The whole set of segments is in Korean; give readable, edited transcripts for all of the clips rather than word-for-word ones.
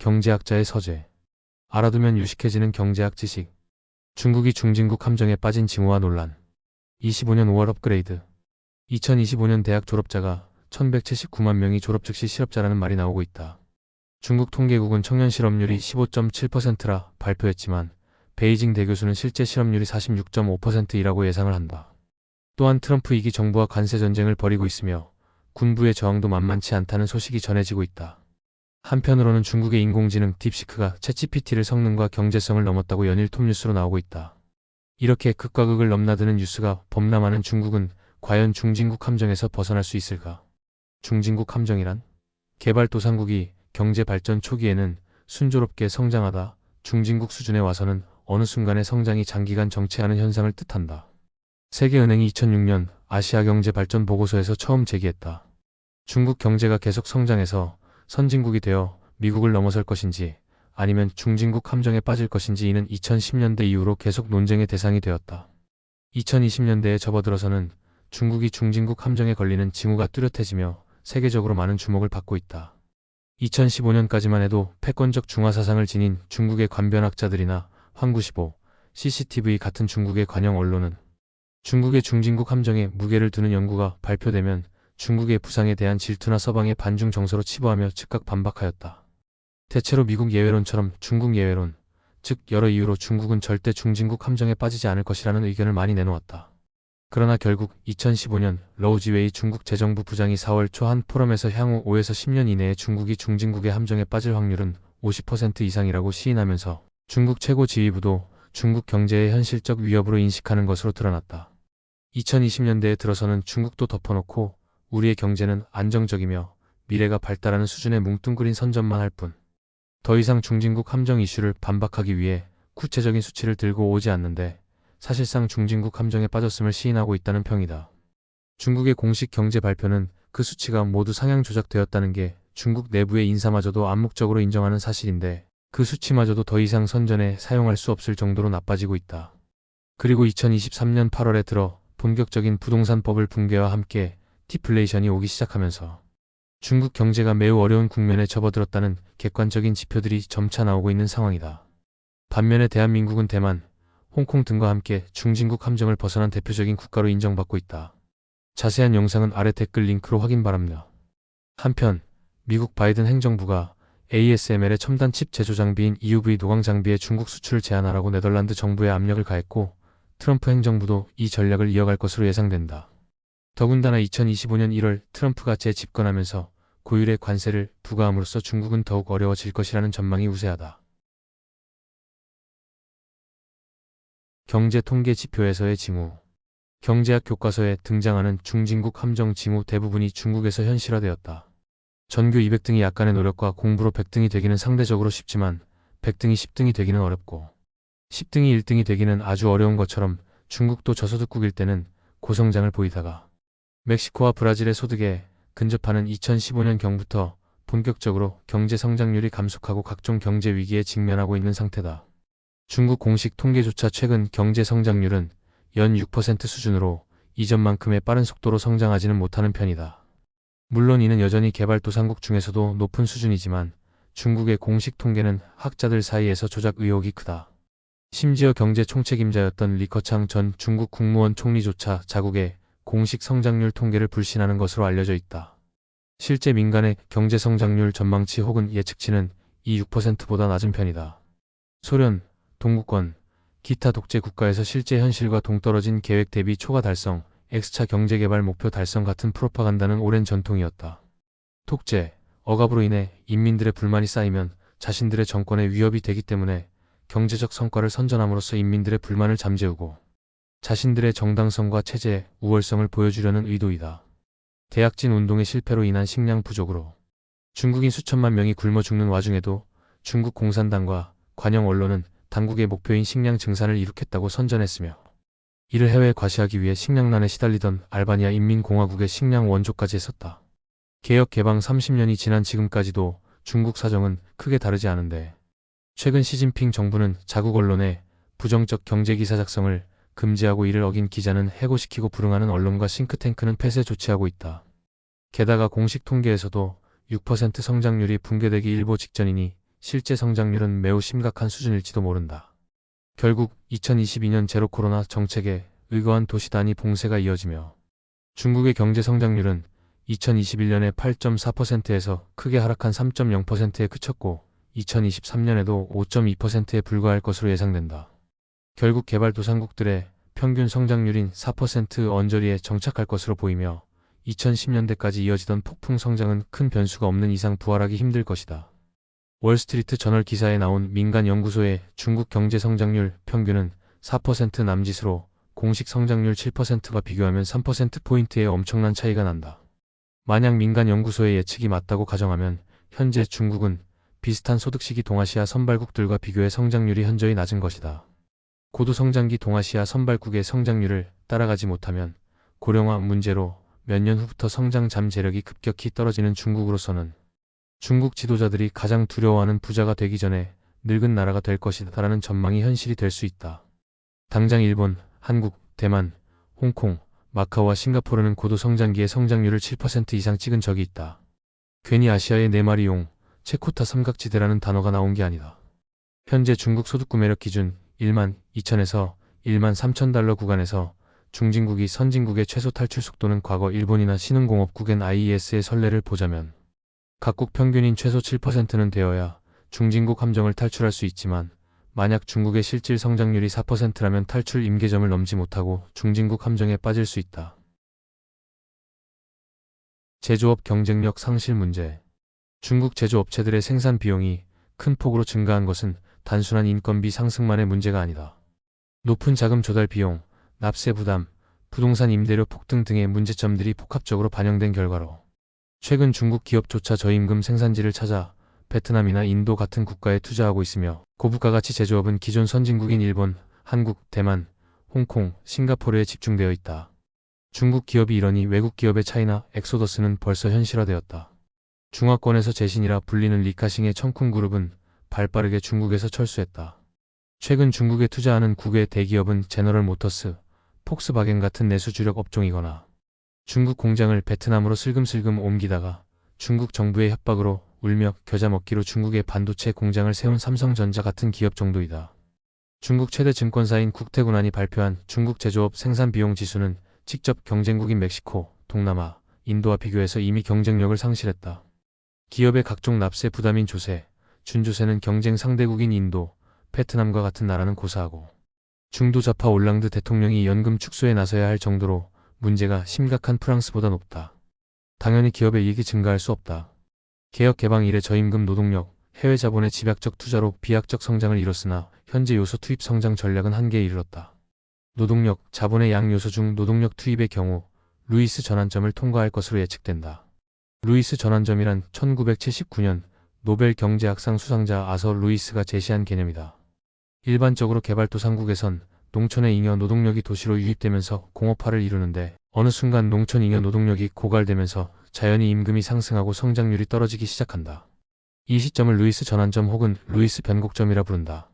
경제학자의 서재. 알아두면 유식해지는 경제학 지식. 중국이 중진국 함정에 빠진 징후와 논란. 25년 5월 업그레이드. 2025년 대학 졸업자가 1179만 명이 졸업 즉시 실업자라는 말이 나오고 있다. 중국 통계국은 청년 실업률이 15.7%라 발표했지만 베이징 대교수는 실제 실업률이 46.5%이라고 예상을 한다. 또한 트럼프 2기 정부와 관세 전쟁을 벌이고 있으며 군부의 저항도 만만치 않다는 소식이 전해지고 있다. 한편으로는 중국의 인공지능 딥시크가 챗GPT를 성능과 경제성을 넘었다고 연일 톱뉴스로 나오고 있다. 이렇게 극과 극을 넘나드는 뉴스가 범람하는 중국은 과연 중진국 함정에서 벗어날 수 있을까? 중진국 함정이란? 개발도상국이 경제 발전 초기에는 순조롭게 성장하다 중진국 수준에 와서는 어느 순간에 성장이 장기간 정체하는 현상을 뜻한다. 세계은행이 2006년 아시아 경제 발전 보고서에서 처음 제기했다. 중국 경제가 계속 성장해서 선진국이 되어 미국을 넘어설 것인지 아니면 중진국 함정에 빠질 것인지 이는 2010년대 이후로 계속 논쟁의 대상이 되었다. 2020년대에 접어들어서는 중국이 중진국 함정에 걸리는 징후가 뚜렷해지며 세계적으로 많은 주목을 받고 있다. 2015년까지만 해도 패권적 중화 사상을 지닌 중국의 관변학자들이나 황구시보, CCTV 같은 중국의 관영 언론은 중국의 중진국 함정에 무게를 두는 연구가 발표되면 중국의 부상에 대한 질투나 서방의 반중 정서로 치부하며 즉각 반박하였다. 대체로 미국 예외론처럼 중국 예외론, 즉 여러 이유로 중국은 절대 중진국 함정에 빠지지 않을 것이라는 의견을 많이 내놓았다. 그러나 결국 2015년 러우지웨이 중국 재정부 부장이 4월 초 한 포럼에서 향후 5에서 10년 이내에 중국이 중진국의 함정에 빠질 확률은 50% 이상이라고 시인하면서 중국 최고 지휘부도 중국 경제의 현실적 위협으로 인식하는 것으로 드러났다. 2020년대에 들어서는 중국도 덮어놓고 우리의 경제는 안정적이며 미래가 발달하는 수준의 뭉뚱그린 선전만 할 뿐 더 이상 중진국 함정 이슈를 반박하기 위해 구체적인 수치를 들고 오지 않는데 사실상 중진국 함정에 빠졌음을 시인하고 있다는 평이다. 중국의 공식 경제 발표는 그 수치가 모두 상향 조작되었다는 게 중국 내부의 인사마저도 암묵적으로 인정하는 사실인데 그 수치마저도 더 이상 선전에 사용할 수 없을 정도로 나빠지고 있다. 그리고 2023년 8월에 들어 본격적인 부동산 버블 붕괴와 함께 디플레이션이 오기 시작하면서 중국 경제가 매우 어려운 국면에 접어들었다는 객관적인 지표들이 점차 나오고 있는 상황이다. 반면에 대한민국은 대만, 홍콩 등과 함께 중진국 함정을 벗어난 대표적인 국가로 인정받고 있다. 자세한 영상은 아래 댓글 링크로 확인 바랍니다. 한편 미국 바이든 행정부가 ASML의 첨단 칩 제조 장비인 EUV 도광 장비의 중국 수출을 제한하라고 네덜란드 정부에 압력을 가했고 트럼프 행정부도 이 전략을 이어갈 것으로 예상된다. 더군다나 2025년 1월 트럼프가 재집권하면서 고율의 관세를 부과함으로써 중국은 더욱 어려워질 것이라는 전망이 우세하다. 경제통계 지표에서의 징후. 경제학 교과서에 등장하는 중진국 함정 징후 대부분이 중국에서 현실화되었다. 전교 200등이 약간의 노력과 공부로 100등이 되기는 상대적으로 쉽지만 100등이 10등이 되기는 어렵고 10등이 1등이 되기는 아주 어려운 것처럼 중국도 저소득국일 때는 고성장을 보이다가 멕시코와 브라질의 소득에 근접하는 2015년경부터 본격적으로 경제 성장률이 감속하고 각종 경제 위기에 직면하고 있는 상태다. 중국 공식 통계조차 최근 경제 성장률은 연 6% 수준으로 이전만큼의 빠른 속도로 성장하지는 못하는 편이다. 물론 이는 여전히 개발도상국 중에서도 높은 수준이지만 중국의 공식 통계는 학자들 사이에서 조작 의혹이 크다. 심지어 경제 총책임자였던 리커창 전 중국 국무원 총리조차 자국의 공식 성장률 통계를 불신하는 것으로 알려져 있다. 실제 민간의 경제 성장률 전망치 혹은 예측치는 이 6%보다 낮은 편이다. 소련, 동구권, 기타 독재 국가에서 실제 현실과 동떨어진 계획 대비 초과 달성, X차 경제개발 목표 달성 같은 프로파간다는 오랜 전통이었다. 독재, 억압으로 인해 인민들의 불만이 쌓이면 자신들의 정권에 위협이 되기 때문에 경제적 성과를 선전함으로써 인민들의 불만을 잠재우고 자신들의 정당성과 체제의 우월성을 보여주려는 의도이다. 대약진 운동의 실패로 인한 식량 부족으로 중국인 수천만 명이 굶어 죽는 와중에도 중국 공산당과 관영 언론은 당국의 목표인 식량 증산을 이룩했다고 선전했으며 이를 해외에 과시하기 위해 식량난에 시달리던 알바니아 인민공화국의 식량 원조까지 했었다. 개혁 개방 30년이 지난 지금까지도 중국 사정은 크게 다르지 않은데 최근 시진핑 정부는 자국 언론의 부정적 경제기사 작성을 금지하고 이를 어긴 기자는 해고시키고 불응하는 언론과 싱크탱크는 폐쇄 조치하고 있다. 게다가 공식 통계에서도 6% 성장률이 붕괴되기 일보 직전이니 실제 성장률은 매우 심각한 수준일지도 모른다. 결국 2022년 제로 코로나 정책에 의거한 도시 단위 봉쇄가 이어지며 중국의 경제 성장률은 2021년에 8.4%에서 크게 하락한 3.0%에 그쳤고 2023년에도 5.2%에 불과할 것으로 예상된다. 결국 개발도상국들의 평균 성장률인 4% 언저리에 정착할 것으로 보이며 2010년대까지 이어지던 폭풍 성장은 큰 변수가 없는 이상 부활하기 힘들 것이다. 월스트리트 저널 기사에 나온 민간 연구소의 중국 경제 성장률 평균은 4% 남짓으로 공식 성장률 7%와 비교하면 3%포인트의 엄청난 차이가 난다. 만약 민간 연구소의 예측이 맞다고 가정하면 현재 중국은 비슷한 소득시기 동아시아 선발국들과 비교해 성장률이 현저히 낮은 것이다. 고도성장기 동아시아 선발국의 성장률을 따라가지 못하면 고령화 문제로 몇 년 후부터 성장 잠재력이 급격히 떨어지는 중국으로서는 중국 지도자들이 가장 두려워하는 부자가 되기 전에 늙은 나라가 될 것이다라는 전망이 현실이 될 수 있다. 당장 일본, 한국, 대만, 홍콩, 마카오와 싱가포르는 고도 성장기의 성장률을 7% 이상 찍은 적이 있다. 괜히 아시아의 네 마리 용, 체코타 삼각지대라는 단어가 나온 게 아니다. 현재 중국 소득구매력 기준 1만 2천에서 1만 3천 달러 구간에서 중진국이 선진국의 최소 탈출 속도는 과거 일본이나 신흥공업국엔 IES의 선례를 보자면 각국 평균인 최소 7%는 되어야 중진국 함정을 탈출할 수 있지만 만약 중국의 실질 성장률이 4%라면 탈출 임계점을 넘지 못하고 중진국 함정에 빠질 수 있다. 제조업 경쟁력 상실 문제. 중국 제조업체들의 생산 비용이 큰 폭으로 증가한 것은 단순한 인건비 상승만의 문제가 아니다. 높은 자금 조달 비용, 납세 부담, 부동산 임대료 폭등 등의 문제점들이 복합적으로 반영된 결과로 최근 중국 기업조차 저임금 생산지를 찾아 베트남이나 인도 같은 국가에 투자하고 있으며 고부가가치 제조업은 기존 선진국인 일본, 한국, 대만, 홍콩, 싱가포르에 집중되어 있다. 중국 기업이 이러니 외국 기업의 차이나 엑소더스는 벌써 현실화되었다. 중화권에서 재신이라 불리는 리카싱의 청쿤그룹은 발빠르게 중국에서 철수했다. 최근 중국에 투자하는 국외 대기업은 제너럴 모터스, 폭스바겐 같은 내수 주력 업종이거나 중국 공장을 베트남으로 슬금슬금 옮기다가 중국 정부의 협박으로 울며 겨자 먹기로 중국의 반도체 공장을 세운 삼성전자 같은 기업 정도이다. 중국 최대 증권사인 국태군안이 발표한 중국 제조업 생산 비용 지수는 직접 경쟁국인 멕시코, 동남아, 인도와 비교해서 이미 경쟁력을 상실했다. 기업의 각종 납세 부담인 조세, 준조세는 경쟁 상대국인 인도, 베트남과 같은 나라는 고사하고 중도좌파 올랑드 대통령이 연금 축소에 나서야 할 정도로 문제가 심각한 프랑스보다 높다. 당연히 기업의 이익이 증가할 수 없다. 개혁 개방 이래 저임금 노동력, 해외 자본의 집약적 투자로 비약적 성장을 이뤘으나 현재 요소 투입 성장 전략은 한계에 이르렀다. 노동력, 자본의 양 요소 중 노동력 투입의 경우 루이스 전환점을 통과할 것으로 예측된다. 루이스 전환점이란 1979년 노벨 경제학상 수상자 아서 루이스가 제시한 개념이다. 일반적으로 개발도상국에선 농촌의 잉여 노동력이 도시로 유입되면서 공업화를 이루는데 어느 순간 농촌 잉여 노동력이 고갈되면서 자연히 임금이 상승하고 성장률이 떨어지기 시작한다. 이 시점을 루이스 전환점 혹은 루이스 변곡점이라 부른다.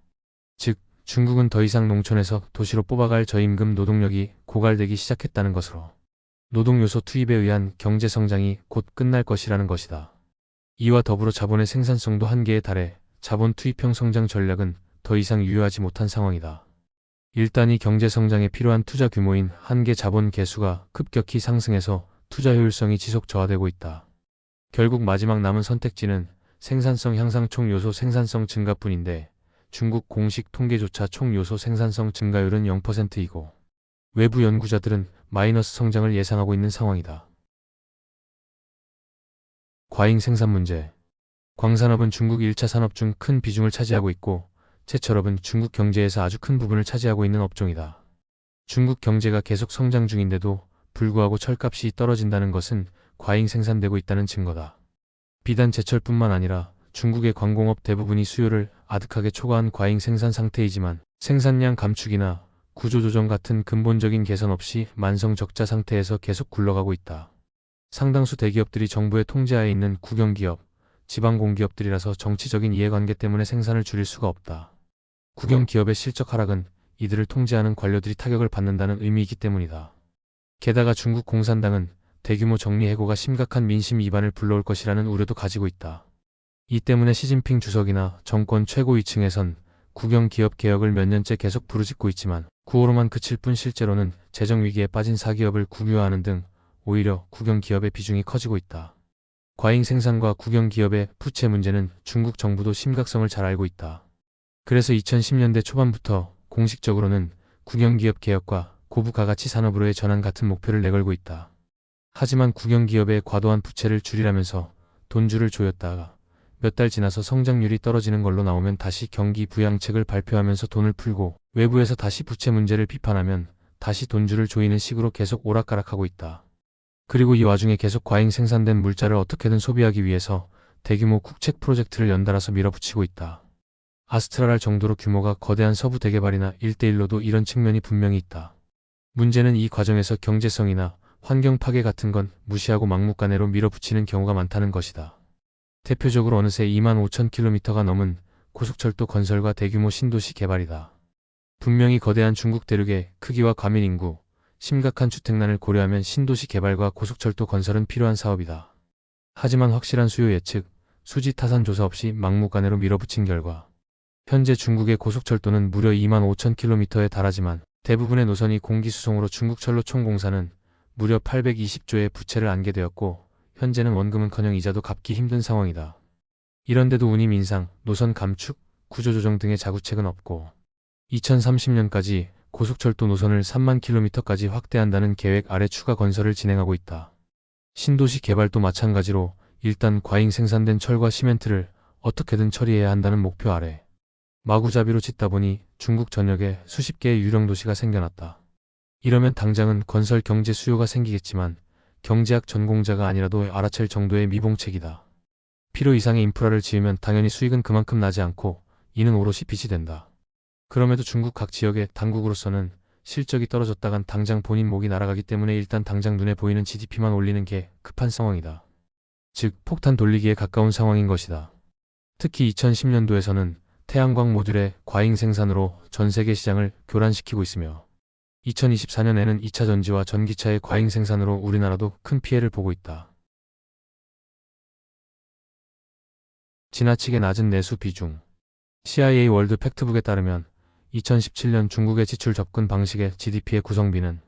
즉, 중국은 더 이상 농촌에서 도시로 뽑아갈 저임금 노동력이 고갈되기 시작했다는 것으로 노동요소 투입에 의한 경제성장이 곧 끝날 것이라는 것이다. 이와 더불어 자본의 생산성도 한계에 달해 자본 투입형 성장 전략은 더 이상 유효하지 못한 상황이다. 일단 이 경제성장에 필요한 투자 규모인 한계 자본 개수가 급격히 상승해서 투자 효율성이 지속 저하되고 있다. 결국 마지막 남은 선택지는 생산성 향상 총 요소 생산성 증가뿐인데 중국 공식 통계조차 총 요소 생산성 증가율은 0%이고 외부 연구자들은 마이너스 성장을 예상하고 있는 상황이다. 과잉 생산 문제. 광산업은 중국 1차 산업 중 큰 비중을 차지하고 있고 제철업은 중국 경제에서 아주 큰 부분을 차지하고 있는 업종이다. 중국 경제가 계속 성장 중인데도 불구하고 철값이 떨어진다는 것은 과잉 생산되고 있다는 증거다. 비단 제철뿐만 아니라 중국의 광공업 대부분이 수요를 아득하게 초과한 과잉 생산 상태이지만 생산량 감축이나 구조조정 같은 근본적인 개선 없이 만성 적자 상태에서 계속 굴러가고 있다. 상당수 대기업들이 정부의 통제하에 있는 국영기업, 지방공기업들이라서 정치적인 이해관계 때문에 생산을 줄일 수가 없다. 국영기업의 실적 하락은 이들을 통제하는 관료들이 타격을 받는다는 의미이기 때문이다. 게다가 중국 공산당은 대규모 정리해고가 심각한 민심 이반을 불러올 것이라는 우려도 가지고 있다. 이 때문에 시진핑 주석이나 정권 최고위층에선 국영기업 개혁을 몇 년째 계속 부르짖고 있지만 구호로만 그칠 뿐 실제로는 재정위기에 빠진 사기업을 국유화하는 등 오히려 국영기업의 비중이 커지고 있다. 과잉 생산과 국영기업의 부채 문제는 중국 정부도 심각성을 잘 알고 있다. 그래서 2010년대 초반부터 공식적으로는 국영기업 개혁과 고부가가치 산업으로의 전환 같은 목표를 내걸고 있다. 하지만 국영기업의 과도한 부채를 줄이라면서 돈줄을 조였다가 몇 달 지나서 성장률이 떨어지는 걸로 나오면 다시 경기 부양책을 발표하면서 돈을 풀고 외부에서 다시 부채 문제를 비판하면 다시 돈줄을 조이는 식으로 계속 오락가락하고 있다. 그리고 이 와중에 계속 과잉 생산된 물자를 어떻게든 소비하기 위해서 대규모 국책 프로젝트를 연달아서 밀어붙이고 있다. 아스트랄할 정도로 규모가 거대한 서부 대개발이나 1대1로도 이런 측면이 분명히 있다. 문제는 이 과정에서 경제성이나 환경 파괴 같은 건 무시하고 막무가내로 밀어붙이는 경우가 많다는 것이다. 대표적으로 어느새 25,000km가 넘은 고속철도 건설과 대규모 신도시 개발이다. 분명히 거대한 중국 대륙의 크기와 과민 인구, 심각한 주택난을 고려하면 신도시 개발과 고속철도 건설은 필요한 사업이다. 하지만 확실한 수요 예측, 수지 타산 조사 없이 막무가내로 밀어붙인 결과 현재 중국의 고속철도는 무려 25,000km에 달하지만 대부분의 노선이 공기수송으로 중국철로 총공사는 무려 820조의 부채를 안게 되었고 현재는 원금은커녕 이자도 갚기 힘든 상황이다. 이런데도 운임 인상, 노선 감축, 구조조정 등의 자구책은 없고 2030년까지 고속철도 노선을 3만 km까지 확대한다는 계획 아래 추가 건설을 진행하고 있다. 신도시 개발도 마찬가지로 일단 과잉 생산된 철과 시멘트를 어떻게든 처리해야 한다는 목표 아래 마구잡이로 짓다 보니 중국 전역에 수십 개의 유령 도시가 생겨났다. 이러면 당장은 건설 경제 수요가 생기겠지만 경제학 전공자가 아니라도 알아챌 정도의 미봉책이다. 필요 이상의 인프라를 지으면 당연히 수익은 그만큼 나지 않고 이는 오롯이 빚이 된다. 그럼에도 중국 각 지역의 당국으로서는 실적이 떨어졌다간 당장 본인 목이 날아가기 때문에 일단 당장 눈에 보이는 GDP만 올리는 게 급한 상황이다. 즉 폭탄 돌리기에 가까운 상황인 것이다. 특히 2010년도에서는 태양광 모듈의 과잉 생산으로 전 세계 시장을 교란시키고 있으며 2024년에는 2차 전지와 전기차의 과잉 생산으로 우리나라도 큰 피해를 보고 있다. 지나치게 낮은 내수 비중. CIA 월드 팩트북에 따르면 2017년 중국의 지출 접근 방식의 GDP의 구성비는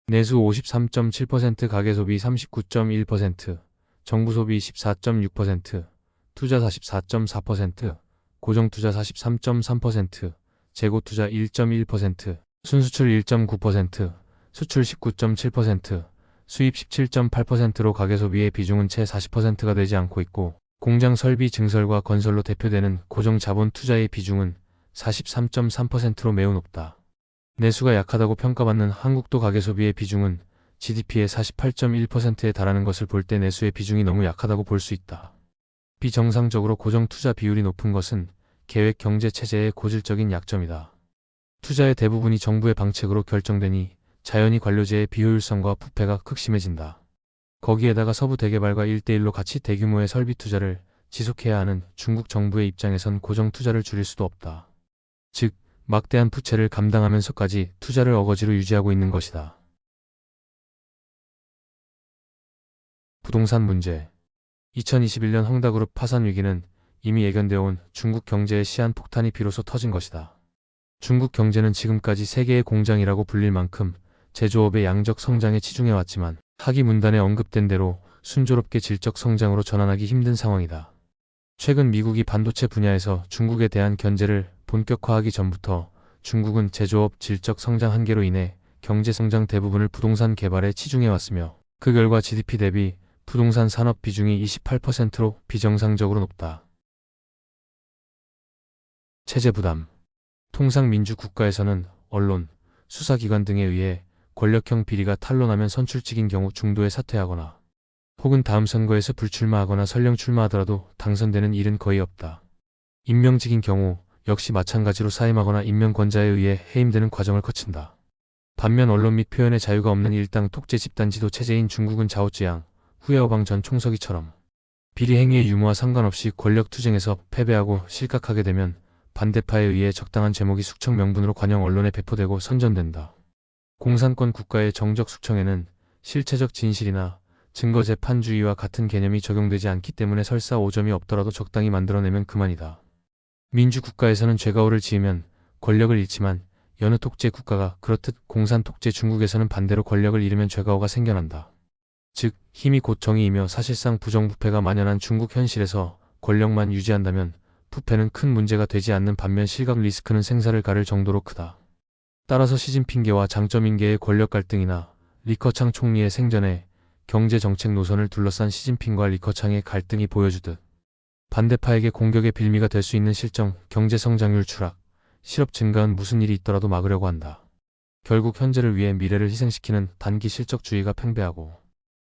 내수 53.7%, 가계소비 39.1%, 정부소비 14.6%, 투자 44.4%, 고정투자 43.3%, 재고투자 1.1%, 순수출 1.9%, 수출 19.7%, 수입 17.8%로 가계소비의 비중은 채 40%가 되지 않고 있고 공장 설비 증설과 건설로 대표되는 고정자본 투자의 비중은 43.3%로 매우 높다. 내수가 약하다고 평가받는 한국도 가계소비의 비중은 GDP의 48.1%에 달하는 것을 볼 때 내수의 비중이 너무 약하다고 볼 수 있다. 비정상적으로 고정투자 비율이 높은 것은 계획 경제체제의 고질적인 약점이다. 투자의 대부분이 정부의 방책으로 결정되니 자연히 관료제의 비효율성과 부패가 극심해진다. 거기에다가 서부 대개발과 1대1로 같이 대규모의 설비 투자를 지속해야 하는 중국 정부의 입장에선 고정 투자를 줄일 수도 없다. 즉, 막대한 부채를 감당하면서까지 투자를 어거지로 유지하고 있는 것이다. 부동산 문제. 2021년 헝다그룹 파산 위기는 이미 예견되어 온 중국 경제의 시한폭탄이 비로소 터진 것이다. 중국 경제는 지금까지 세계의 공장이라고 불릴 만큼 제조업의 양적 성장에 치중해왔지만 하기 문단에 언급된 대로 순조롭게 질적 성장으로 전환하기 힘든 상황이다. 최근 미국이 반도체 분야에서 중국에 대한 견제를 본격화하기 전부터 중국은 제조업 질적 성장 한계로 인해 경제 성장 대부분을 부동산 개발에 치중해왔으며 그 결과 GDP 대비 부동산 산업 비중이 28%로 비정상적으로 높다. 체제 부담. 통상 민주 국가에서는 언론, 수사기관 등에 의해 권력형 비리가 탄로나면 선출직인 경우 중도에 사퇴하거나 혹은 다음 선거에서 불출마하거나 설령 출마하더라도 당선되는 일은 거의 없다. 임명직인 경우 역시 마찬가지로 사임하거나 임명권자에 의해 해임되는 과정을 거친다. 반면 언론 및 표현의 자유가 없는 일당 독재 집단 지도 체제인 중국은 자오쯔양, 후야오방 전 총서기처럼 비리 행위의 유무와 상관없이 권력 투쟁에서 패배하고 실각하게 되면 반대파에 의해 적당한 제목이 숙청 명분으로 관영 언론에 배포되고 선전된다. 공산권 국가의 정적 숙청에는 실체적 진실이나 증거재판주의와 같은 개념이 적용되지 않기 때문에 설사 오점이 없더라도 적당히 만들어내면 그만이다. 민주국가에서는 죄가오를 지으면 권력을 잃지만 여느 독재 국가가 그렇듯 공산 독재 중국에서는 반대로 권력을 잃으면 죄가오가 생겨난다. 즉 힘이 곧 정의이며 사실상 부정부패가 만연한 중국 현실에서 권력만 유지한다면 부패는 큰 문제가 되지 않는 반면 실각 리스크는 생사를 가를 정도로 크다. 따라서 시진핑계와 장쩌민계의 권력 갈등이나 리커창 총리의 생전에 경제정책 노선을 둘러싼 시진핑과 리커창의 갈등이 보여주듯 반대파에게 공격의 빌미가 될 수 있는 실정, 경제성장률 추락, 실업 증가는 무슨 일이 있더라도 막으려고 한다. 결국 현재를 위해 미래를 희생시키는 단기 실적주의가 팽배하고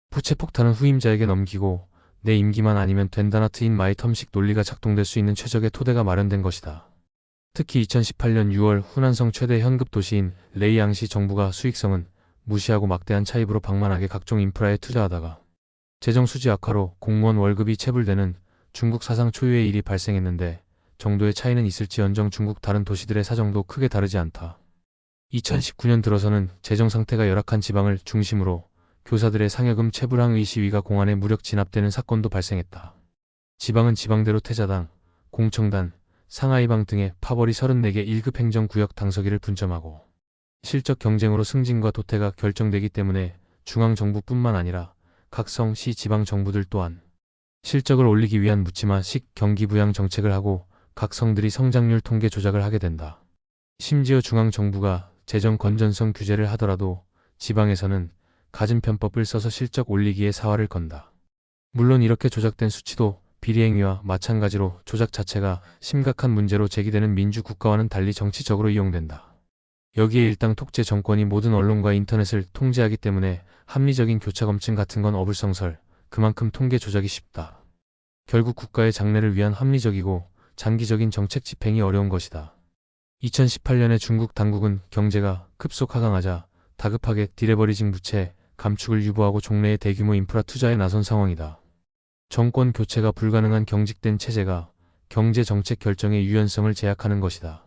부채폭탄은 후임자에게 넘기고 내 임기만 아니면 된다나 트인 마이텀식 논리가 작동될 수 있는 최적의 토대가 마련된 것이다. 특히 2018년 6월 후난성 최대 현급 도시인 레이양시 정부가 수익성은 무시하고 막대한 차입으로 방만하게 각종 인프라에 투자하다가 재정 수지 악화로 공무원 월급이 체불되는 중국 사상 초유의 일이 발생했는데 정도의 차이는 있을지언정 중국 다른 도시들의 사정도 크게 다르지 않다. 2019년 들어서는 재정 상태가 열악한 지방을 중심으로 교사들의 상여금 체불항의 시위가 공안에 무력 진압되는 사건도 발생했다. 지방은 지방대로 태자당, 공청단, 상하이방 등의 파벌이 34개 1급 행정구역 당서기를 분점하고 실적 경쟁으로 승진과 도태가 결정되기 때문에 중앙정부뿐만 아니라 각 성, 시, 지방정부들 또한 실적을 올리기 위한 묻지마식 경기부양 정책을 하고 각 성들이 성장률 통계 조작을 하게 된다. 심지어 중앙정부가 재정 건전성 규제를 하더라도 지방에서는 갖은 편법을 써서 실적 올리기에 사활을 건다. 물론 이렇게 조작된 수치도 비리행위와 마찬가지로 조작 자체가 심각한 문제로 제기되는 민주국가와는 달리 정치적으로 이용된다. 여기에 일당 독재 정권이 모든 언론과 인터넷을 통제하기 때문에 합리적인 교차검증 같은 건 어불성설, 그만큼 통계 조작이 쉽다. 결국 국가의 장래를 위한 합리적이고 장기적인 정책 집행이 어려운 것이다. 2018년에 중국 당국은 경제가 급속 하강하자 다급하게 디레버리징 부채 감축을 유보하고 종래의 대규모 인프라 투자에 나선 상황이다. 정권 교체가 불가능한 경직된 체제가 경제 정책 결정의 유연성을 제약하는 것이다.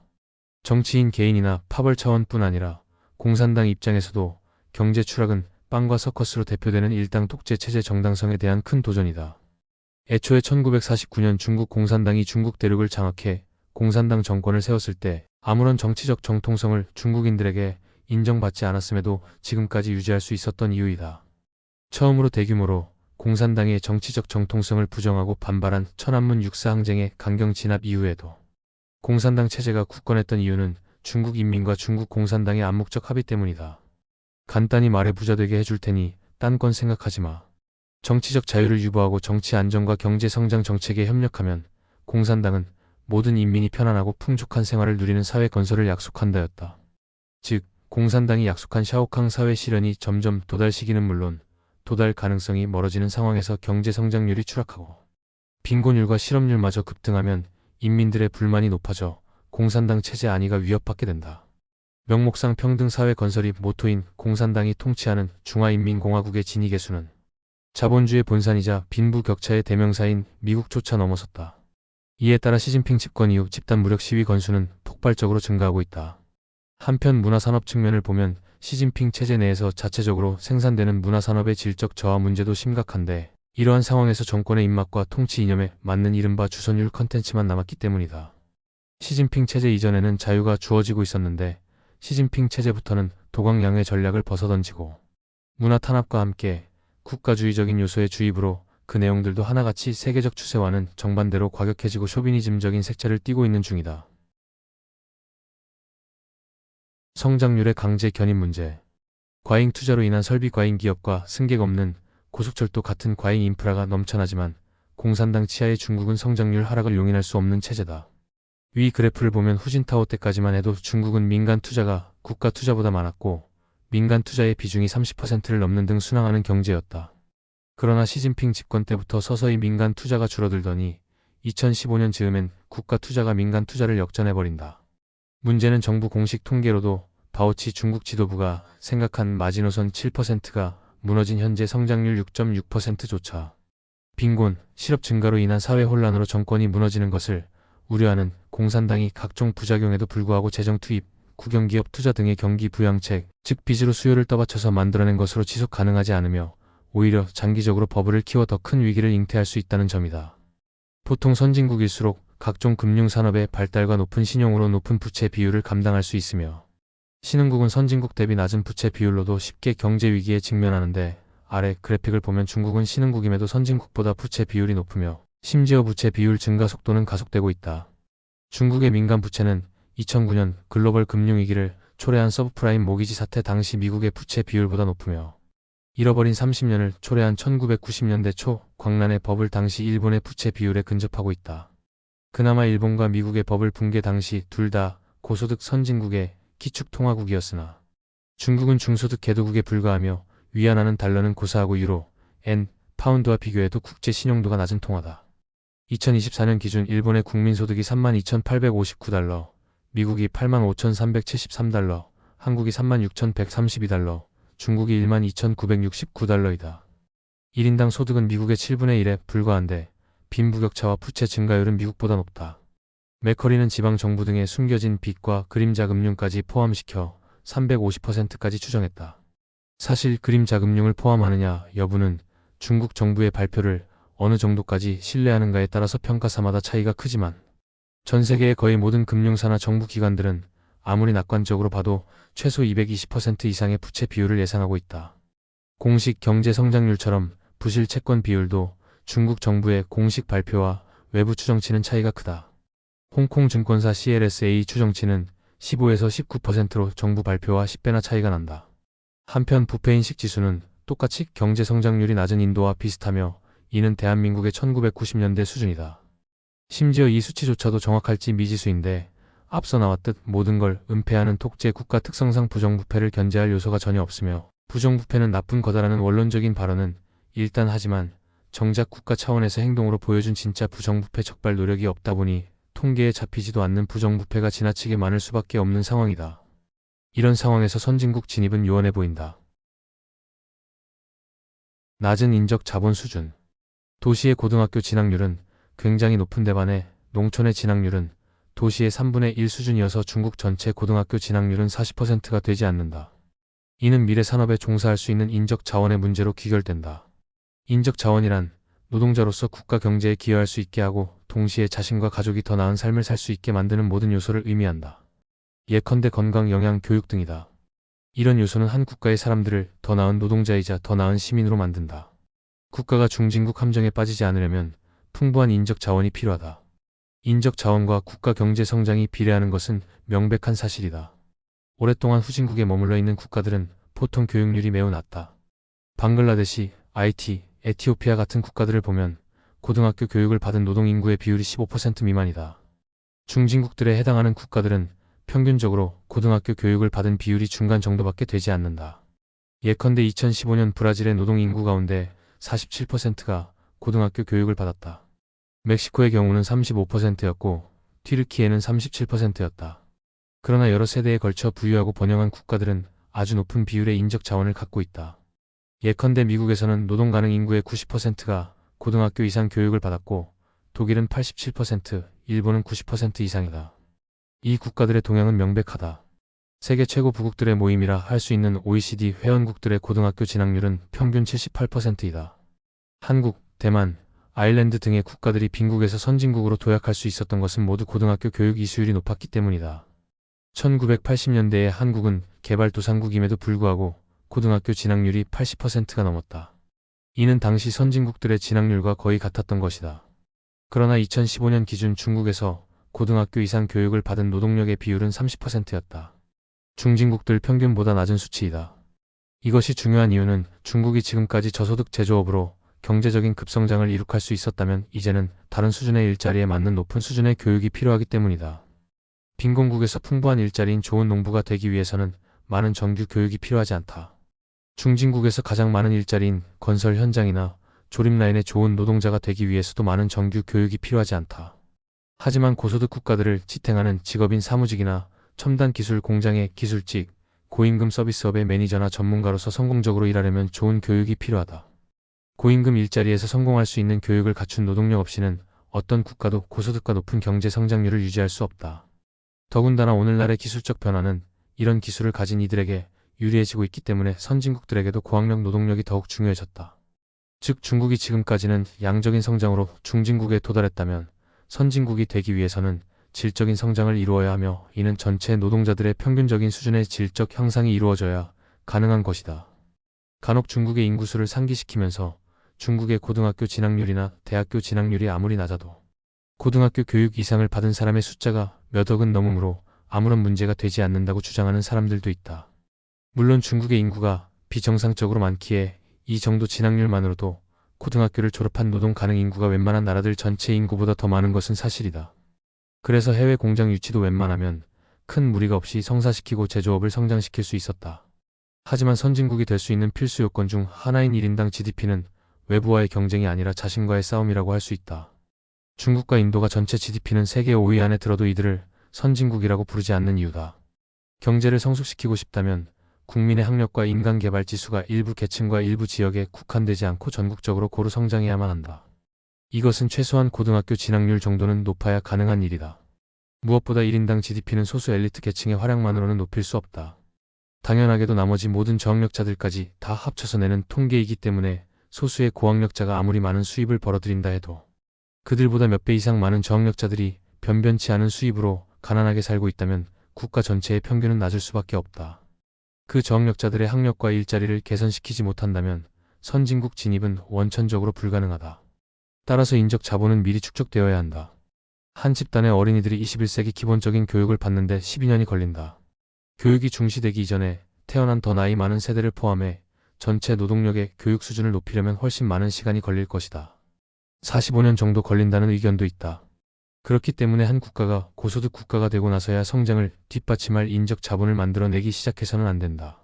정치인 개인이나 파벌 차원뿐 아니라 공산당 입장에서도 경제 추락은 빵과 서커스로 대표되는 일당 독재 체제 정당성에 대한 큰 도전이다. 애초에 1949년 중국 공산당이 중국 대륙을 장악해 공산당 정권을 세웠을 때 아무런 정치적 정통성을 중국인들에게 인정받지 않았음에도 지금까지 유지할 수 있었던 이유이다. 처음으로 대규모로 공산당의 정치적 정통성을 부정하고 반발한 천안문 육사항쟁의 강경 진압 이후에도 공산당 체제가 굳건했던 이유는 중국 인민과 중국 공산당의 암묵적 합의 때문이다. 간단히 말해 부자 되게 해줄 테니 딴 건 생각하지 마. 정치적 자유를 유보하고 정치 안정과 경제 성장 정책에 협력하면 공산당은 모든 인민이 편안하고 풍족한 생활을 누리는 사회 건설을 약속한다였다. 즉 공산당이 약속한 샤오캉 사회 실현이 점점 도달 시기는 물론 도달 가능성이 멀어지는 상황에서 경제 성장률이 추락하고 빈곤율과 실업률마저 급등하면 인민들의 불만이 높아져 공산당 체제 안위가 위협받게 된다. 명목상 평등 사회 건설이 모토인 공산당이 통치하는 중화인민공화국의 진위 개수는 자본주의 본산이자 빈부격차의 대명사인 미국조차 넘어섰다. 이에 따라 시진핑 집권 이후 집단 무력 시위 건수는 폭발적으로 증가하고 있다. 한편 문화산업 측면을 보면 시진핑 체제 내에서 자체적으로 생산되는 문화산업의 질적 저하 문제도 심각한데 이러한 상황에서 정권의 입맛과 통치 이념에 맞는 이른바 주선율 컨텐츠만 남았기 때문이다. 시진핑 체제 이전에는 자유가 주어지고 있었는데 시진핑 체제부터는 도광양의 전략을 벗어던지고 문화 탄압과 함께 국가주의적인 요소의 주입으로 그 내용들도 하나같이 세계적 추세와는 정반대로 과격해지고 쇼비니즘적인 색채를 띠고 있는 중이다. 성장률의 강제 견인 문제. 과잉 투자로 인한 설비 과잉 기업과 승객 없는 고속철도 같은 과잉 인프라가 넘쳐나지만 공산당 치하의 중국은 성장률 하락을 용인할 수 없는 체제다. 위 그래프를 보면 후진타오 때까지만 해도 중국은 민간 투자가 국가 투자보다 많았고 민간 투자의 비중이 30%를 넘는 등 순항하는 경제였다. 그러나 시진핑 집권 때부터 서서히 민간 투자가 줄어들더니 2015년 즈음엔 국가 투자가 민간 투자를 역전해버린다. 문제는 정부 공식 통계로도 바오치 중국 지도부가 생각한 마지노선 7%가 무너진 현재 성장률 6.6%조차 빈곤, 실업 증가로 인한 사회 혼란으로 정권이 무너지는 것을 우려하는 공산당이 각종 부작용에도 불구하고 재정 투입, 국영기업 투자 등의 경기 부양책, 즉 빚으로 수요를 떠받쳐서 만들어낸 것으로 지속 가능하지 않으며 오히려 장기적으로 버블을 키워 더 큰 위기를 잉태할 수 있다는 점이다. 보통 선진국일수록 각종 금융산업의 발달과 높은 신용으로 높은 부채 비율을 감당할 수 있으며 신흥국은 선진국 대비 낮은 부채 비율로도 쉽게 경제 위기에 직면하는데 아래 그래픽을 보면 중국은 신흥국임에도 선진국보다 부채 비율이 높으며 심지어 부채 비율 증가 속도는 가속되고 있다. 중국의 민간 부채는 2009년 글로벌 금융위기를 초래한 서브프라임 모기지 사태 당시 미국의 부채 비율보다 높으며 잃어버린 30년을 초래한 1990년대 초 광란의 버블 당시 일본의 부채 비율에 근접하고 있다. 그나마 일본과 미국의 버블 붕괴 당시 둘 다 고소득 선진국의 기축통화국이었으나 중국은 중소득 개도국에 불과하며 위안화는 달러는 고사하고 유로, 엔, 파운드와 비교해도 국제 신용도가 낮은 통화다. 2024년 기준 일본의 국민소득이 32,859달러, 미국이 85,373달러, 한국이 36,132달러, 중국이 12,969달러이다. 1인당 소득은 미국의 7분의 1에 불과한데 빈부격차와 부채 증가율은 미국보다 높다. 맥커리는 지방정부 등의 숨겨진 빚과 그림자 금융까지 포함시켜 350%까지 추정했다. 사실 그림자 금융을 포함하느냐 여부는 중국 정부의 발표를 어느 정도까지 신뢰하는가에 따라서 평가사마다 차이가 크지만 전 세계의 거의 모든 금융사나 정부 기관들은 아무리 낙관적으로 봐도 최소 220% 이상의 부채 비율을 예상하고 있다. 공식 경제 성장률처럼 부실 채권 비율도 중국 정부의 공식 발표와 외부 추정치는 차이가 크다. 홍콩 증권사 CLSA 추정치는 15에서 19%로 정부 발표와 10배나 차이가 난다. 한편 부패인식 지수는 똑같이 경제 성장률이 낮은 인도와 비슷하며 이는 대한민국의 1990년대 수준이다. 심지어 이 수치조차도 정확할지 미지수인데 앞서 나왔듯 모든 걸 은폐하는 독재 국가 특성상 부정부패를 견제할 요소가 전혀 없으며 부정부패는 나쁜 거다라는 원론적인 발언은 일단 하지만 정작 국가 차원에서 행동으로 보여준 진짜 부정부패 적발 노력이 없다 보니 통계에 잡히지도 않는 부정부패가 지나치게 많을 수밖에 없는 상황이다. 이런 상황에서 선진국 진입은 요원해 보인다. 낮은 인적 자본 수준. 도시의 고등학교 진학률은 굉장히 높은데 반해 농촌의 진학률은 도시의 3분의 1 수준이어서 중국 전체 고등학교 진학률은 40%가 되지 않는다. 이는 미래 산업에 종사할 수 있는 인적 자원의 문제로 귀결된다. 인적 자원이란 노동자로서 국가 경제에 기여할 수 있게 하고 동시에 자신과 가족이 더 나은 삶을 살 수 있게 만드는 모든 요소를 의미한다. 예컨대 건강, 영양, 교육 등이다. 이런 요소는 한 국가의 사람들을 더 나은 노동자이자 더 나은 시민으로 만든다. 국가가 중진국 함정에 빠지지 않으려면 풍부한 인적 자원이 필요하다. 인적 자원과 국가 경제 성장이 비례하는 것은 명백한 사실이다. 오랫동안 후진국에 머물러 있는 국가들은 보통 교육률이 매우 낮다. 방글라데시, IT, 에티오피아 같은 국가들을 보면 고등학교 교육을 받은 노동 인구의 비율이 15% 미만이다. 중진국들에 해당하는 국가들은 평균적으로 고등학교 교육을 받은 비율이 중간 정도밖에 되지 않는다. 예컨대 2015년 브라질의 노동 인구 가운데 47%가 고등학교 교육을 받았다. 멕시코의 경우는 35%였고 튀르키예는 37%였다. 그러나 여러 세대에 걸쳐 부유하고 번영한 국가들은 아주 높은 비율의 인적 자원을 갖고 있다. 예컨대 미국에서는 노동 가능 인구의 90%가 고등학교 이상 교육을 받았고 독일은 87%, 일본은 90% 이상이다. 이 국가들의 동향은 명백하다. 세계 최고 부국들의 모임이라 할 수 있는 OECD 회원국들의 고등학교 진학률은 평균 78%이다. 한국, 대만, 아일랜드 등의 국가들이 빈국에서 선진국으로 도약할 수 있었던 것은 모두 고등학교 교육 이수율이 높았기 때문이다. 1980년대에 한국은 개발도상국임에도 불구하고 고등학교 진학률이 80%가 넘었다. 이는 당시 선진국들의 진학률과 거의 같았던 것이다. 그러나 2015년 기준 중국에서 고등학교 이상 교육을 받은 노동력의 비율은 30%였다. 중진국들 평균보다 낮은 수치이다. 이것이 중요한 이유는 중국이 지금까지 저소득 제조업으로 경제적인 급성장을 이룩할 수 있었다면 이제는 다른 수준의 일자리에 맞는 높은 수준의 교육이 필요하기 때문이다. 빈곤국에서 풍부한 일자리인 좋은 농부가 되기 위해서는 많은 정규 교육이 필요하지 않다. 중진국에서 가장 많은 일자리인 건설 현장이나 조립라인의 좋은 노동자가 되기 위해서도 많은 정규 교육이 필요하지 않다. 하지만 고소득 국가들을 지탱하는 직업인 사무직이나 첨단 기술 공장의 기술직, 고임금 서비스업의 매니저나 전문가로서 성공적으로 일하려면 좋은 교육이 필요하다. 고임금 일자리에서 성공할 수 있는 교육을 갖춘 노동력 없이는 어떤 국가도 고소득과 높은 경제 성장률을 유지할 수 없다. 더군다나 오늘날의 기술적 변화는 이런 기술을 가진 이들에게 유리해지고 있기 때문에 선진국들에게도 고학력 노동력이 더욱 중요해졌다. 즉 중국이 지금까지는 양적인 성장으로 중진국에 도달했다면 선진국이 되기 위해서는 질적인 성장을 이루어야 하며 이는 전체 노동자들의 평균적인 수준의 질적 향상이 이루어져야 가능한 것이다. 간혹 중국의 인구수를 상기시키면서 중국의 고등학교 진학률이나 대학교 진학률이 아무리 낮아도 고등학교 교육 이상을 받은 사람의 숫자가 몇 억은 넘으므로 아무런 문제가 되지 않는다고 주장하는 사람들도 있다. 물론 중국의 인구가 비정상적으로 많기에 이 정도 진학률만으로도 고등학교를 졸업한 노동 가능 인구가 웬만한 나라들 전체 인구보다 더 많은 것은 사실이다. 그래서 해외 공장 유치도 웬만하면 큰 무리가 없이 성사시키고 제조업을 성장시킬 수 있었다. 하지만 선진국이 될 수 있는 필수 요건 중 하나인 1인당 GDP는 외부와의 경쟁이 아니라 자신과의 싸움이라고 할 수 있다. 중국과 인도가 전체 GDP는 세계 5위 안에 들어도 이들을 선진국이라고 부르지 않는 이유다. 경제를 성숙시키고 싶다면 국민의 학력과 인간 개발 지수가 일부 계층과 일부 지역에 국한되지 않고 전국적으로 고루 성장해야만 한다. 이것은 최소한 고등학교 진학률 정도는 높아야 가능한 일이다. 무엇보다 1인당 GDP는 소수 엘리트 계층의 활약만으로는 높일 수 없다. 당연하게도 나머지 모든 저학력자들까지 다 합쳐서 내는 통계이기 때문에 소수의 고학력자가 아무리 많은 수입을 벌어들인다 해도 그들보다 몇 배 이상 많은 저학력자들이 변변치 않은 수입으로 가난하게 살고 있다면 국가 전체의 평균은 낮을 수밖에 없다. 그 저학력자들의 학력과 일자리를 개선시키지 못한다면 선진국 진입은 원천적으로 불가능하다. 따라서 인적 자본은 미리 축적되어야 한다. 한 집단의 어린이들이 21세기 기본적인 교육을 받는데 12년이 걸린다. 교육이 중시되기 이전에 태어난 더 나이 많은 세대를 포함해 전체 노동력의 교육 수준을 높이려면 훨씬 많은 시간이 걸릴 것이다. 45년 정도 걸린다는 의견도 있다. 그렇기 때문에 한 국가가 고소득 국가가 되고 나서야 성장을 뒷받침할 인적 자본을 만들어내기 시작해서는 안 된다.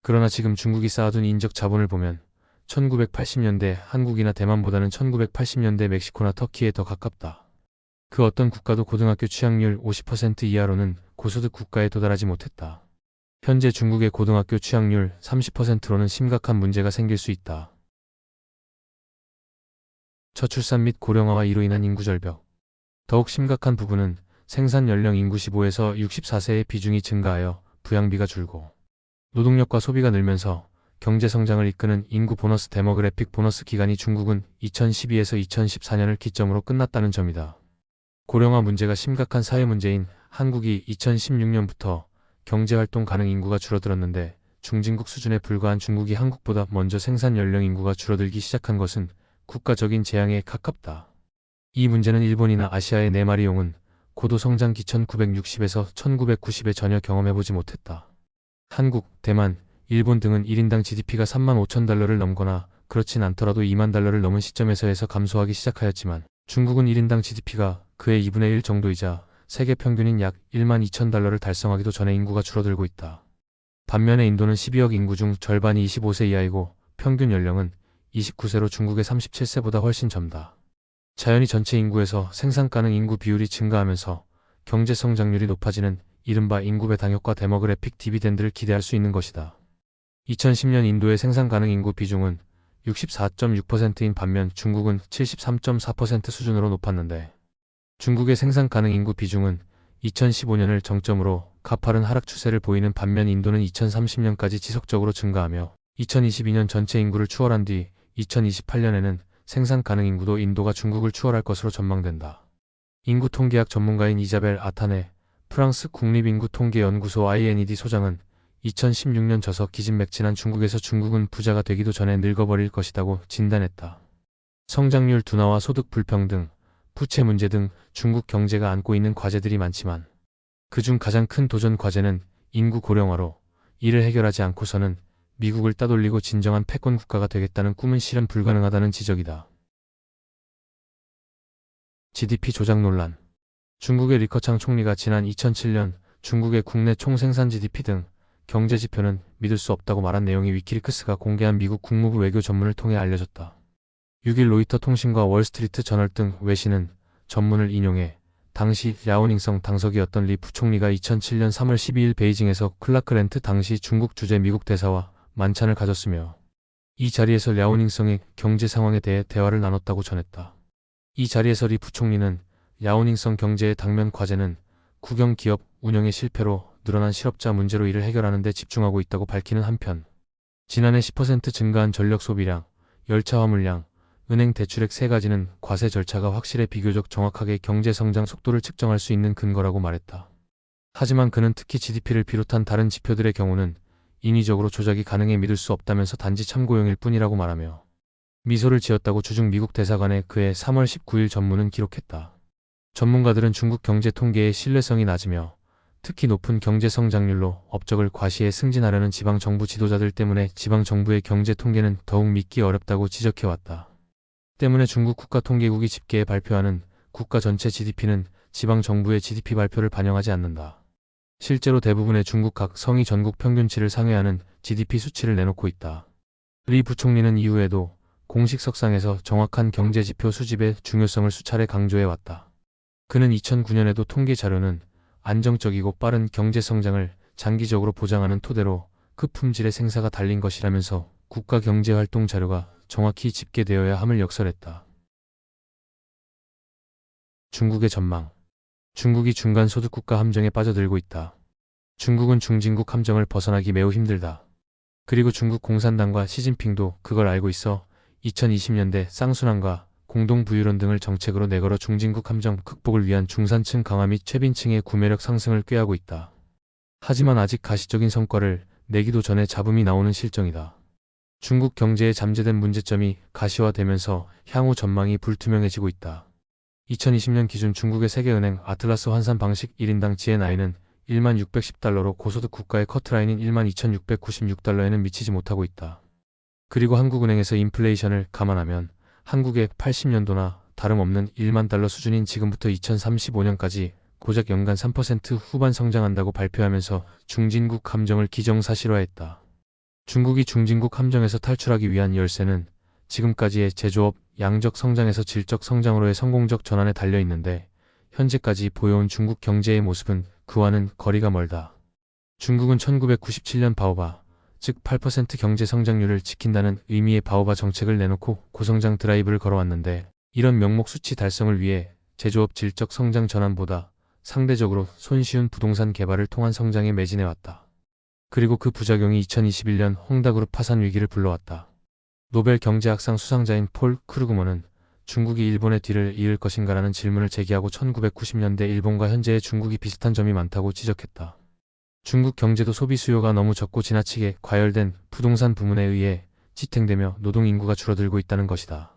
그러나 지금 중국이 쌓아둔 인적 자본을 보면 1980년대 한국이나 대만보다는 1980년대 멕시코나 터키에 더 가깝다. 그 어떤 국가도 고등학교 취학률 50% 이하로는 고소득 국가에 도달하지 못했다. 현재 중국의 고등학교 취학률 30%로는 심각한 문제가 생길 수 있다. 저출산 및 고령화와 이로 인한 인구 절벽. 더욱 심각한 부분은 생산 연령 인구 15에서 64세의 비중이 증가하여 부양비가 줄고 노동력과 소비가 늘면서 경제 성장을 이끄는 인구 보너스 데모그래픽 보너스 기간이 중국은 2012에서 2014년을 기점으로 끝났다는 점이다. 고령화 문제가 심각한 사회 문제인 한국이 2016년부터 경제활동 가능 인구가 줄어들었는데 중진국 수준에 불과한 중국이 한국보다 먼저 생산 연령 인구가 줄어들기 시작한 것은 국가적인 재앙에 가깝다. 이 문제는 일본이나 아시아의 4마리 용은 고도 성장기 1960에서 1990에 전혀 경험해보지 못했다. 한국, 대만, 일본 등은 1인당 GDP가 35,000달러를 넘거나 그렇진 않더라도 2만 달러를 넘은 시점에서 감소하기 시작하였지만 중국은 1인당 GDP가 그의 2분의 1 정도이자 세계 평균인 약 12,000달러를 달성하기도 전에 인구가 줄어들고 있다. 반면에 인도는 12억 인구 중 절반이 25세 이하이고 평균 연령은 29세로 중국의 37세보다 훨씬 젊다. 자연히 전체 인구에서 생산 가능 인구 비율이 증가하면서 경제 성장률이 높아지는 이른바 인구배 당효과 데모그래픽 디비덴드를 기대할 수 있는 것이다. 2010년 인도의 생산 가능 인구 비중은 64.6%인 반면 중국은 73.4% 수준으로 높았는데 중국의 생산 가능 인구 비중은 2015년을 정점으로 가파른 하락 추세를 보이는 반면 인도는 2030년까지 지속적으로 증가하며 2022년 전체 인구를 추월한 뒤 2028년에는 생산 가능 인구도 인도가 중국을 추월할 것으로 전망된다. 인구 통계학 전문가인 이자벨 아타네 프랑스 국립인구통계연구소 INED 소장은 2016년 져서 기진맥진한 중국에서 중국은 부자가 되기도 전에 늙어버릴 것이라고 진단했다. 성장률 둔화와 소득 불평등, 부채 문제 등 중국 경제가 안고 있는 과제들이 많지만 그중 가장 큰 도전 과제는 인구 고령화로 이를 해결하지 않고서는 미국을 따돌리고 진정한 패권 국가가 되겠다는 꿈은 실현 불가능하다는 지적이다. GDP 조작 논란. 중국의 리커창 총리가 지난 2007년 중국의 국내 총생산 GDP 등 경제 지표는 믿을 수 없다고 말한 내용이 위키리크스가 공개한 미국 국무부 외교 전문을 통해 알려졌다. 6일 로이터 통신과 월스트리트 저널 등 외신은 전문을 인용해 당시 랴오닝성 당석이었던 리 부총리가 2007년 3월 12일 베이징에서 클라크 렌트 당시 중국 주재 미국 대사와 만찬을 가졌으며 이 자리에서 랴오닝성의 경제 상황에 대해 대화를 나눴다고 전했다. 이 자리에서 리 부총리는 랴오닝성 경제의 당면 과제는 국영기업 운영의 실패로 늘어난 실업자 문제로 이를 해결하는 데 집중하고 있다고 밝히는 한편 지난해 10% 증가한 전력 소비량, 열차 화물량, 은행 대출액 세 가지는 과세 절차가 확실해 비교적 정확하게 경제 성장 속도를 측정할 수 있는 근거라고 말했다. 하지만 그는 특히 GDP를 비롯한 다른 지표들의 경우는 인위적으로 조작이 가능해 믿을 수 없다면서 단지 참고용일 뿐이라고 말하며 미소를 지었다고 주중 미국 대사관에 그의 3월 19일 전문은 기록했다. 전문가들은 중국 경제 통계의 신뢰성이 낮으며 특히 높은 경제 성장률로 업적을 과시해 승진하려는 지방정부 지도자들 때문에 지방정부의 경제 통계는 더욱 믿기 어렵다고 지적해왔다. 때문에 중국 국가통계국이 집계에 발표하는 국가 전체 GDP는 지방정부의 GDP 발표를 반영하지 않는다. 실제로 대부분의 중국 각 성이 전국 평균치를 상회하는 GDP 수치를 내놓고 있다. 리 부총리는 이후에도 공식 석상에서 정확한 경제지표 수집의 중요성을 수차례 강조해왔다. 그는 2009년에도 통계 자료는 안정적이고 빠른 경제 성장을 장기적으로 보장하는 토대로 그 품질의 생사가 달린 것이라면서 국가 경제활동 자료가 정확히 집계되어야 함을 역설했다. 중국의 전망. 중국이 중간소득국가 함정에 빠져들고 있다. 중국은 중진국 함정을 벗어나기 매우 힘들다. 그리고 중국 공산당과 시진핑도 그걸 알고 있어 2020년대 쌍순환과 공동부유론 등을 정책으로 내걸어 중진국 함정 극복을 위한 중산층 강화 및 최빈층의 구매력 상승을 꾀하고 있다. 하지만 아직 가시적인 성과를 내기도 전에 잡음이 나오는 실정이다. 중국 경제에 잠재된 문제점이 가시화되면서 향후 전망이 불투명해지고 있다. 2020년 기준 중국의 세계은행 아틀라스 환산 방식 1인당 GNI는 16,610달러로 고소득 국가의 커트라인인 12,696달러에는 미치지 못하고 있다. 그리고 한국은행에서 인플레이션을 감안하면 한국의 80년도나 다름없는 1만 달러 수준인 지금부터 2035년까지 고작 연간 3% 후반 성장한다고 발표하면서 중진국 함정을 기정사실화했다. 중국이 중진국 함정에서 탈출하기 위한 열쇠는 지금까지의 제조업 양적 성장에서 질적 성장으로의 성공적 전환에 달려 있는데 현재까지 보여온 중국 경제의 모습은 그와는 거리가 멀다. 중국은 1997년 바오바, 즉 8% 경제 성장률을 지킨다는 의미의 바오바 정책을 내놓고 고성장 드라이브를 걸어왔는데 이런 명목 수치 달성을 위해 제조업 질적 성장 전환보다 상대적으로 손쉬운 부동산 개발을 통한 성장에 매진해왔다. 그리고 그 부작용이 2021년 홍다그룹 파산 위기를 불러왔다. 노벨 경제학상 수상자인 폴 크루그먼은 중국이 일본의 뒤를 이을 것인가라는 질문을 제기하고 1990년대 일본과 현재의 중국이 비슷한 점이 많다고 지적했다. 중국 경제도 소비 수요가 너무 적고 지나치게 과열된 부동산 부문에 의해 지탱되며 노동 인구가 줄어들고 있다는 것이다.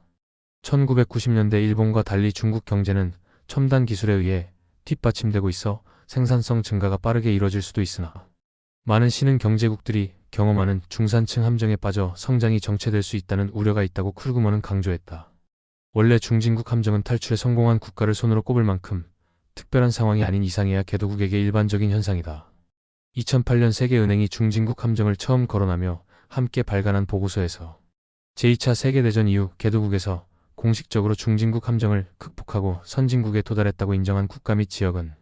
1990년대 일본과 달리 중국 경제는 첨단 기술에 의해 뒷받침되고 있어 생산성 증가가 빠르게 이뤄질 수도 있으나 많은 신흥 경제국들이 경험하는 중산층 함정에 빠져 성장이 정체될 수 있다는 우려가 있다고 크루그먼은 강조했다. 원래 중진국 함정은 탈출에 성공한 국가를 손으로 꼽을 만큼 특별한 상황이 아닌 이상해야 개도국에게 일반적인 현상이다. 2008년 세계은행이 중진국 함정을 처음 거론하며 함께 발간한 보고서에서 제2차 세계대전 이후 개도국에서 공식적으로 중진국 함정을 극복하고 선진국에 도달했다고 인정한 국가 및 지역은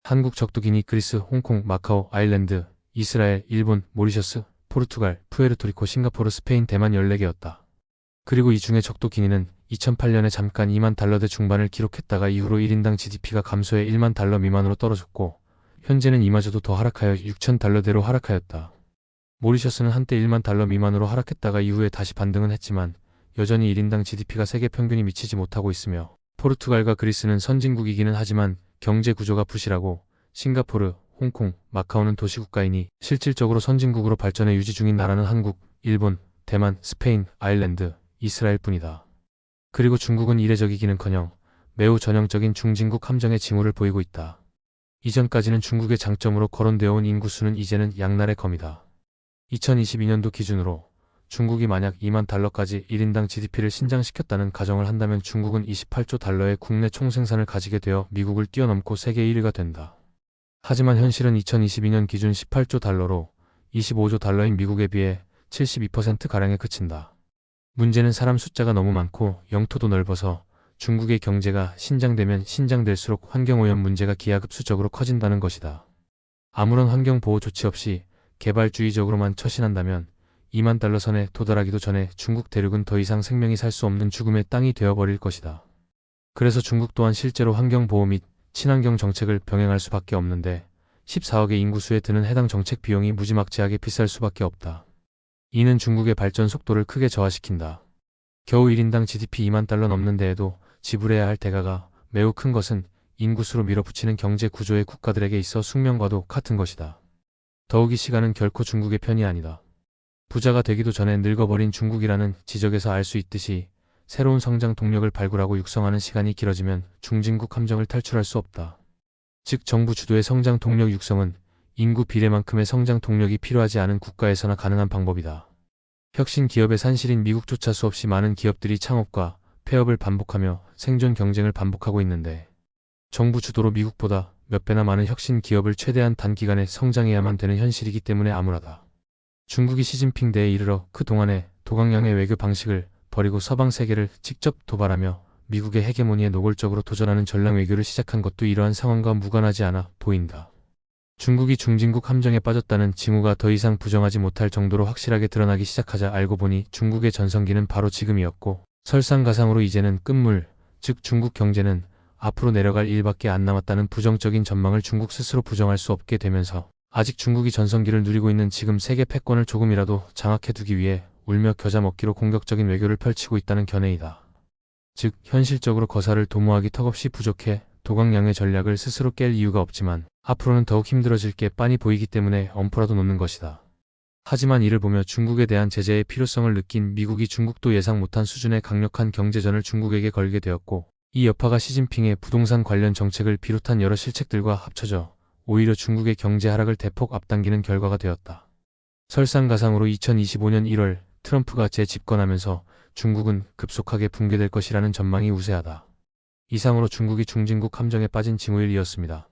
한국, 적도기니, 그리스, 홍콩, 마카오, 아일랜드, 이스라엘, 일본, 모리셔스, 포르투갈, 푸에르토리코, 싱가포르, 스페인, 대만 14개였다. 그리고 이 중에 적도기니는 2008년에 잠깐 2만 달러대 중반을 기록했다가 이후로 1인당 GDP가 감소해 1만 달러 미만으로 떨어졌고 현재는 이마저도 더 하락하여 6천 달러대로 하락하였다. 모리셔스는 한때 1만 달러 미만으로 하락했다가 이후에 다시 반등은 했지만 여전히 1인당 GDP가 세계 평균이 미치지 못하고 있으며 포르투갈과 그리스는 선진국이기는 하지만 경제 구조가 부실하고 싱가포르, 홍콩, 마카오는 도시국가이니 실질적으로 선진국으로 발전해 유지 중인 나라는 한국, 일본, 대만, 스페인, 아일랜드, 이스라엘 뿐이다. 그리고 중국은 이례적이기는커녕 매우 전형적인 중진국 함정의 징후를 보이고 있다. 이전까지는 중국의 장점으로 거론되어 온 인구수는 이제는 양날의 검이다. 2022년도 기준으로 중국이 만약 2만 달러까지 1인당 GDP를 신장시켰다는 가정을 한다면 중국은 28조 달러의 국내 총생산을 가지게 되어 미국을 뛰어넘고 세계 1위가 된다. 하지만 현실은 2022년 기준 18조 달러로 25조 달러인 미국에 비해 72%가량에 그친다. 문제는 사람 숫자가 너무 많고 영토도 넓어서 중국의 경제가 신장되면 신장될수록 환경오염 문제가 기하급수적으로 커진다는 것이다. 아무런 환경보호 조치 없이 개발주의적으로만 처신한다면 2만 달러 선에 도달하기도 전에 중국 대륙은 더 이상 생명이 살 수 없는 죽음의 땅이 되어버릴 것이다. 그래서 중국 또한 실제로 환경보호 및 친환경 정책을 병행할 수밖에 없는데 14억의 인구수에 드는 해당 정책 비용이 무지막지하게 비쌀 수밖에 없다. 이는 중국의 발전 속도를 크게 저하시킨다. 겨우 1인당 GDP 2만 달러 넘는 데에도 지불해야 할 대가가 매우 큰 것은 인구수로 밀어붙이는 경제 구조의 국가들에게 있어 숙명과도 같은 것이다. 더욱이 시간은 결코 중국의 편이 아니다. 부자가 되기도 전에 늙어버린 중국이라는 지적에서 알 수 있듯이 새로운 성장 동력을 발굴하고 육성하는 시간이 길어지면 중진국 함정을 탈출할 수 없다. 즉 정부 주도의 성장 동력 육성은 인구 비례만큼의 성장 동력이 필요하지 않은 국가에서나 가능한 방법이다. 혁신 기업의 산실인 미국조차 수없이 많은 기업들이 창업과 폐업을 반복하며 생존 경쟁을 반복하고 있는데 정부 주도로 미국보다 몇 배나 많은 혁신 기업을 최대한 단기간에 성장해야만 되는 현실이기 때문에 암울하다. 중국이 시진핑 때에 이르러 그동안의 도강량의 외교 방식을 버리고 서방 세계를 직접 도발하며 미국의 헤게모니에 노골적으로 도전하는 전략 외교를 시작한 것도 이러한 상황과 무관하지 않아 보인다. 중국이 중진국 함정에 빠졌다는 징후가 더 이상 부정하지 못할 정도로 확실하게 드러나기 시작하자 알고 보니 중국의 전성기는 바로 지금이었고 설상가상으로 이제는 끝물, 즉 중국 경제는 앞으로 내려갈 일밖에 안 남았다는 부정적인 전망을 중국 스스로 부정할 수 없게 되면서 아직 중국이 전성기를 누리고 있는 지금 세계 패권을 조금이라도 장악해두기 위해 울며 겨자 먹기로 공격적인 외교를 펼치고 있다는 견해이다. 즉 현실적으로 거사를 도모하기 턱없이 부족해 도강량의 전략을 스스로 깰 이유가 없지만 앞으로는 더욱 힘들어질 게 빤히 보이기 때문에 엄포라도 놓는 것이다. 하지만 이를 보며 중국에 대한 제재의 필요성을 느낀 미국이 중국도 예상 못한 수준의 강력한 경제전을 중국에게 걸게 되었고 이 여파가 시진핑의 부동산 관련 정책을 비롯한 여러 실책들과 합쳐져 오히려 중국의 경제 하락을 대폭 앞당기는 결과가 되었다. 설상가상으로 2025년 1월 트럼프가 재집권하면서 중국은 급속하게 붕괴될 것이라는 전망이 우세하다. 이상으로 중국이 중진국 함정에 빠진 징후일이었습니다.